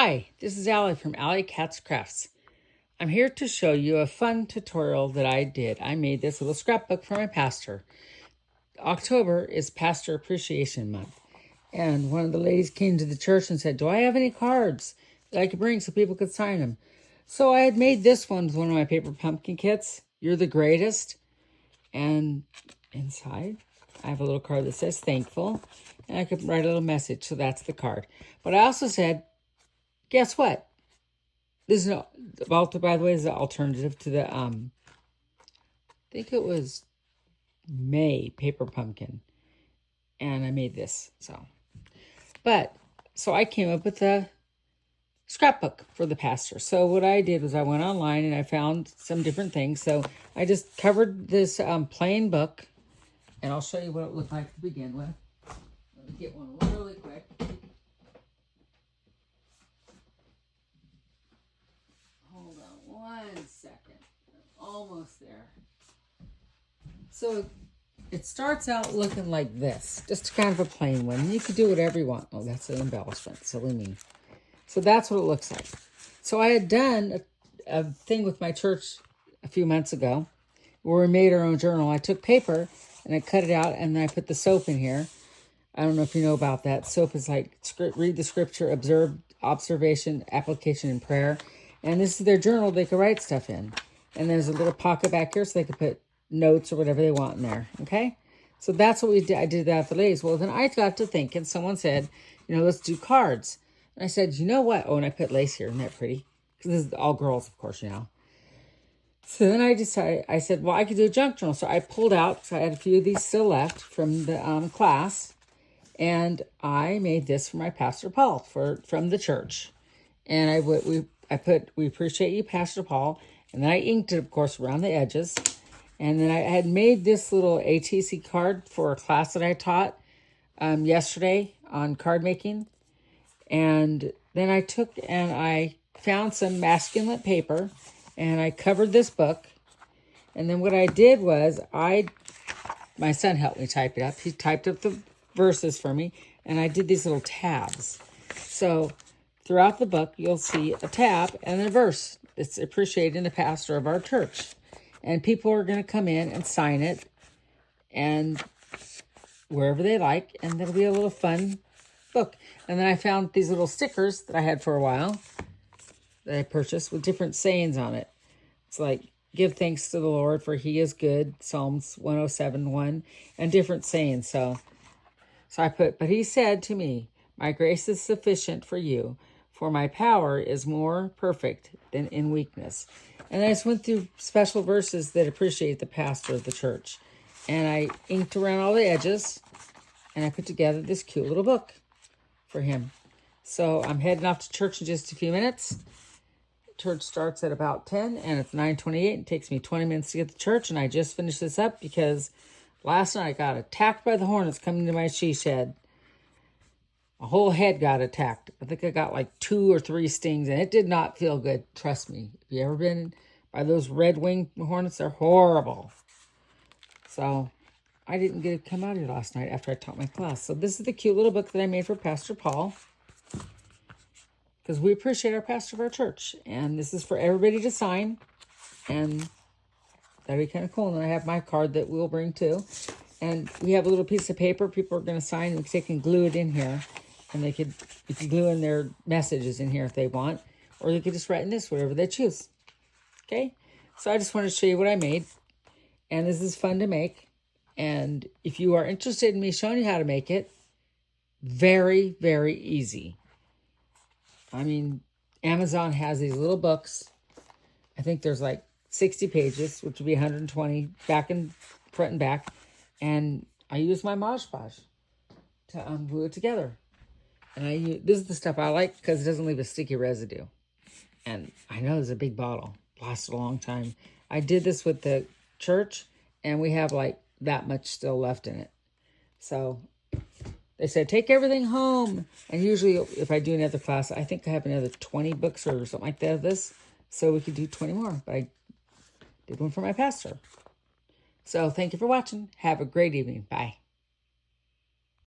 Hi, this is Allie from Allie Katz Crafts. I'm here to show you a fun tutorial that I did. I made this little scrapbook for my pastor. October is Pastor Appreciation Month. And one of the ladies came to the church and said, do I have any cards that I could bring so people could sign them? So I had made this one with one of my paper pumpkin kits. You're the greatest. And inside, I have a little card that says thankful. And I could write a little message, so that's the card. But I also said, guess what? This is, by the way, is the alternative to the, I think it was May paper pumpkin. And I made this, so. So I came up with a scrapbook for the pastor. So what I did was I went online and I found some different things. So I just covered this plain book, and I'll show you what it looked like to begin with. Let me get one really quick. Hold on 1 second. I'm almost there. So it starts out looking like this, just kind of a plain one. You could do whatever you want. Oh, that's an embellishment, silly me. So that's what it looks like. So I had done a thing with my church a few months ago where we made our own journal. I took paper and I cut it out and then I put the soap in here. I don't know if you know about that. Soap is like read the scripture, observe, observation, application, and prayer. And this is their journal they could write stuff in. And there's a little pocket back here so they could put notes or whatever they want in there. Okay? So that's what we did. I did that for ladies. Well, then I got to thinking, someone said, let's do cards. And I said, you know what? Oh, and I put lace here. Isn't that pretty? Because this is all girls, of course, So then I decided, I said, well, I could do a junk journal. So I pulled out, so I had a few of these still left from the class. And I made this for my Pastor Paul from the church. And we appreciate you, Pastor Paul. And then I inked it, of course, around the edges. And then I had made this little ATC card for a class that I taught yesterday on card making. And then I took and I found some masculine paper and I covered this book. And then what I did was my son helped me type it up. He typed up the verses for me and I did these little tabs. So throughout the book, you'll see a tab and a verse. It's appreciating the pastor of our church. And people are going to come in and sign it and wherever they like. And that'll be a little fun book. And then I found these little stickers that I had for a while that I purchased with different sayings on it. It's like, give thanks to the Lord for he is good, Psalms 107:1, and different sayings. So I put, but he said to me, my grace is sufficient for you, for my power is more perfect than in weakness. And I just went through special verses that appreciate the pastor of the church. And I inked around all the edges, and I put together this cute little book for him. So I'm heading off to church in just a few minutes. Church starts at about 10, and it's 9:28. It takes me 20 minutes to get to church, and I just finished this up because last night I got attacked by the hornets coming to my she shed. My whole head got attacked. I think I got like 2 or 3 stings, and it did not feel good. Trust me. If you ever been by those red-winged hornets, they're horrible. So I didn't get to come out here last night after I taught my class. So this is the cute little book that I made for Pastor Paul, because we appreciate our pastor of our church. And this is for everybody to sign. And that'd be kind of cool. And then I have my card that we'll bring too. And we have a little piece of paper people are going to sign, and they can glue it in here. And you could glue in their messages in here if they want. Or they could just write in this, whatever they choose. Okay? So I just wanted to show you what I made. And this is fun to make. And if you are interested in me showing you how to make it, very, very easy. I mean, Amazon has these little books. I think there's like 60 pages, which would be 120 back and front and back. And I use my Mod Podge to glue it together. And this is the stuff I like because it doesn't leave a sticky residue. And I know there's a big bottle. Lasted a long time. I did this with the church, and we have like that much still left in it. So they said, take everything home. And usually if I do another class, I think I have another 20 books or something like that of this. So we could do 20 more. But I did one for my pastor. So thank you for watching. Have a great evening. Bye.